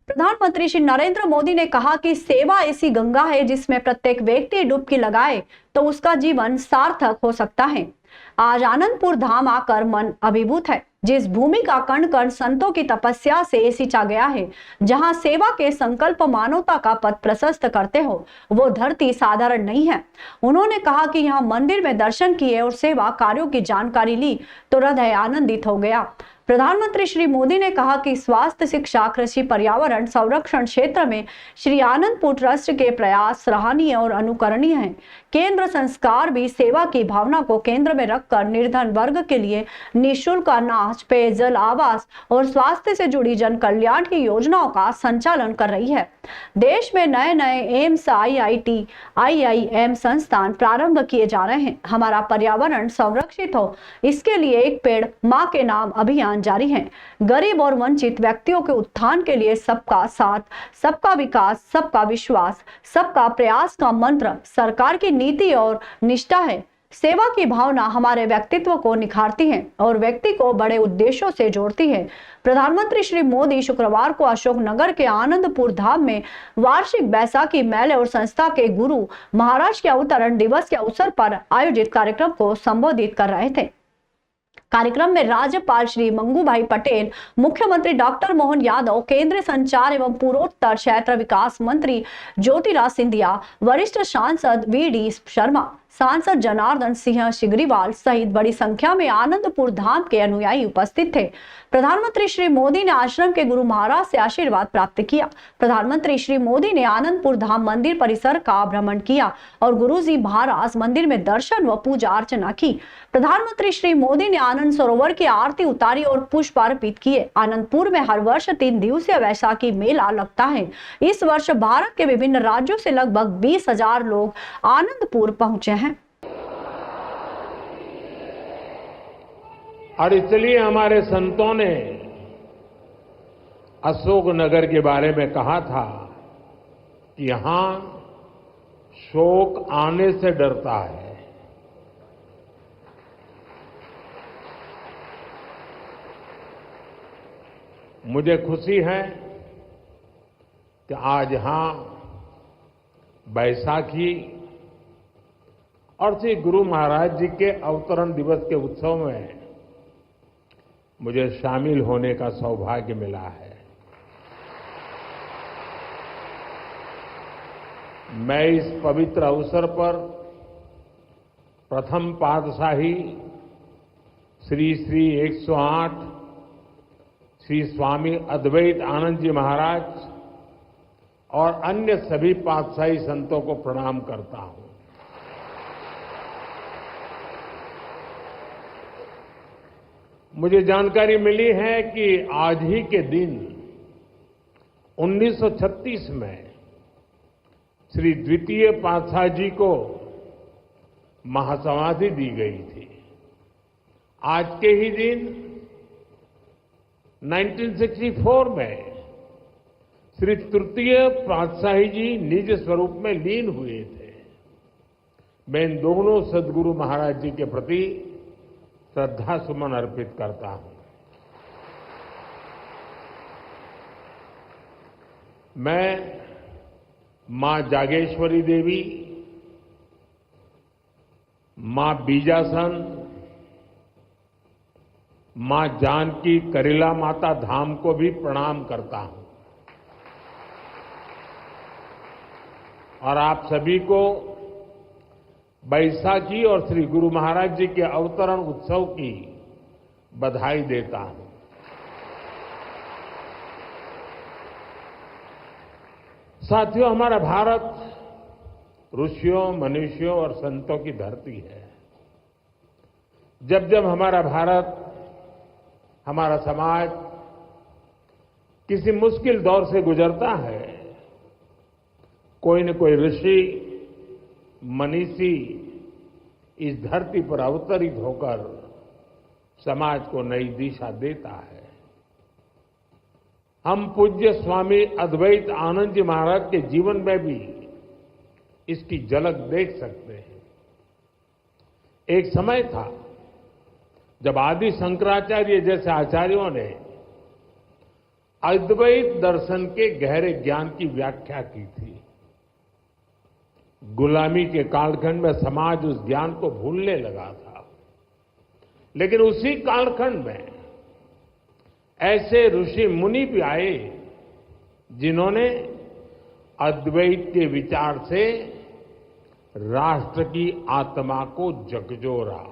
प्रधानमंत्री श्री नरेंद्र मोदी ने कहा कि सेवा ऐसी गंगा है जिसमें प्रत्येक व्यक्ति डुबकी लगाए तो उसका जीवन सार्थक हो सकता है। आज आनंदपुर धाम आकर मन अभिभूत है। जिस भूमि का कण कण संतों की तपस्या से सिंचा गया है, जहां सेवा के संकल्प मानवता का पथ प्रशस्त करते हो, वो धरती साधारण नहीं है। उन्होंने कहा कि यहाँ मंदिर में दर्शन किए और सेवा कार्यों की जानकारी ली तो हृदय आनंदित हो गया। प्रधानमंत्री श्री मोदी ने कहा कि स्वास्थ्य, शिक्षा, कृषि, पर्यावरण संरक्षण क्षेत्र में श्री आनंदपुर ट्रस्ट के प्रयास सराहनीय और अनुकरणीय हैं। केंद्र संस्कार भी सेवा की भावना को केंद्र में रखकर निर्धन वर्ग के लिए निःशुल्क अनाज, पेयजल, आवास और स्वास्थ्य से जुड़ी जन कल्याण की योजनाओं का संचालन कर रही है। देश में नए नए एम्स, IIT, IIM संस्थान प्रारंभ किए जा रहे हैं। हमारा पर्यावरण संरक्षित हो, इसके लिए एक पेड़ मां के नाम अभियान जारी है। गरीब और वंचित व्यक्तियों के उत्थान के लिए सबका साथ, सबका विकास, सबका विश्वास, सबका प्रयास का मंत्र सरकार की नीति और निष्ठा है। सेवा की भावना हमारे व्यक्तित्व को निखारती है और व्यक्ति को बड़े उद्देश्यों से जोड़ती है। प्रधानमंत्री श्री मोदी शुक्रवार को अशोकनगर के आनंदपुर धाम में वार्षिक बैसाखी मेले और संस्था के गुरु महाराज के अवतरण दिवस के अवसर पर आयोजित कार्यक्रम को संबोधित कर रहे थे। कार्यक्रम में राज्यपाल श्री मंगूभाई पटेल, मुख्यमंत्री डॉक्टर मोहन यादव, केंद्रीय संचार एवं पूर्वोत्तर क्षेत्र विकास मंत्री ज्योतिराज सिंधिया, वरिष्ठ सांसद VD शर्मा, सांसद जनार्दन सिंह सिग्रीवाल सहित बड़ी संख्या में आनंदपुर धाम के अनुयायी उपस्थित थे। प्रधानमंत्री श्री मोदी ने आश्रम के गुरु महाराज से आशीर्वाद प्राप्त किया। प्रधानमंत्री श्री मोदी ने आनंदपुर धाम मंदिर परिसर का भ्रमण किया और गुरुजी महाराज मंदिर में दर्शन व पूजा अर्चना की। प्रधानमंत्री श्री मोदी ने आनंद सरोवर की आरती उतारी और पुष्प अर्पित किए। आनंदपुर में हर वर्ष 3 दिवसीय वैशाखी मेला लगता है। इस वर्ष भारत के विभिन्न राज्यों से लगभग 20,000 लोग आनंदपुर पहुंचे हैं। और इसलिए हमारे संतों ने अशोकनगर के बारे में कहा था कि यहां शोक आने से डरता है। मुझे खुशी है कि आज यहां बैसाखी और श्री गुरु महाराज जी के अवतरण दिवस के उत्सव में मुझे शामिल होने का सौभाग्य मिला है। मैं इस पवित्र अवसर पर प्रथम पातशाही श्री श्री 108 श्री स्वामी अद्वैत आनंद जी महाराज और अन्य सभी पातशाही संतों को प्रणाम करता हूं। मुझे जानकारी मिली है कि आज ही के दिन 1936 में श्री द्वितीय पातशाह जी को महासमाधि दी गई थी। आज के ही दिन 1964 में श्री तृतीय पातशाही जी निज स्वरूप में लीन हुए थे। मैं इन दोनों सदगुरु महाराज जी के प्रति श्रद्धा सुमन अर्पित करता हूं। मैं मां जागेश्वरी देवी, मां बीजासन, मां जानकी करेला माता धाम को भी प्रणाम करता हूं और आप सभी को बैसाखी और श्री गुरु महाराज जी के अवतरण उत्सव की बधाई देता हूं। साथियों, हमारा भारत ऋषियों, मनीषियों और संतों की धरती है। जब जब हमारा भारत, हमारा समाज किसी मुश्किल दौर से गुजरता है, कोई न कोई ऋषि, मनीषी इस धरती पर अवतरित होकर समाज को नई दिशा देता है। हम पूज्य स्वामी अद्वैत आनंद जी महाराज के जीवन में भी इसकी झलक देख सकते हैं। एक समय था जब आदि शंकराचार्य जैसे आचार्यों ने अद्वैत दर्शन के गहरे ज्ञान की व्याख्या की थी, गुलामी के कालखंड में समाज उस ज्ञान को भूलने लगा था। लेकिन उसी कालखंड में ऐसे ऋषि मुनि भी आए जिन्होंने अद्वैत के विचार से राष्ट्र की आत्मा को झकझोरा।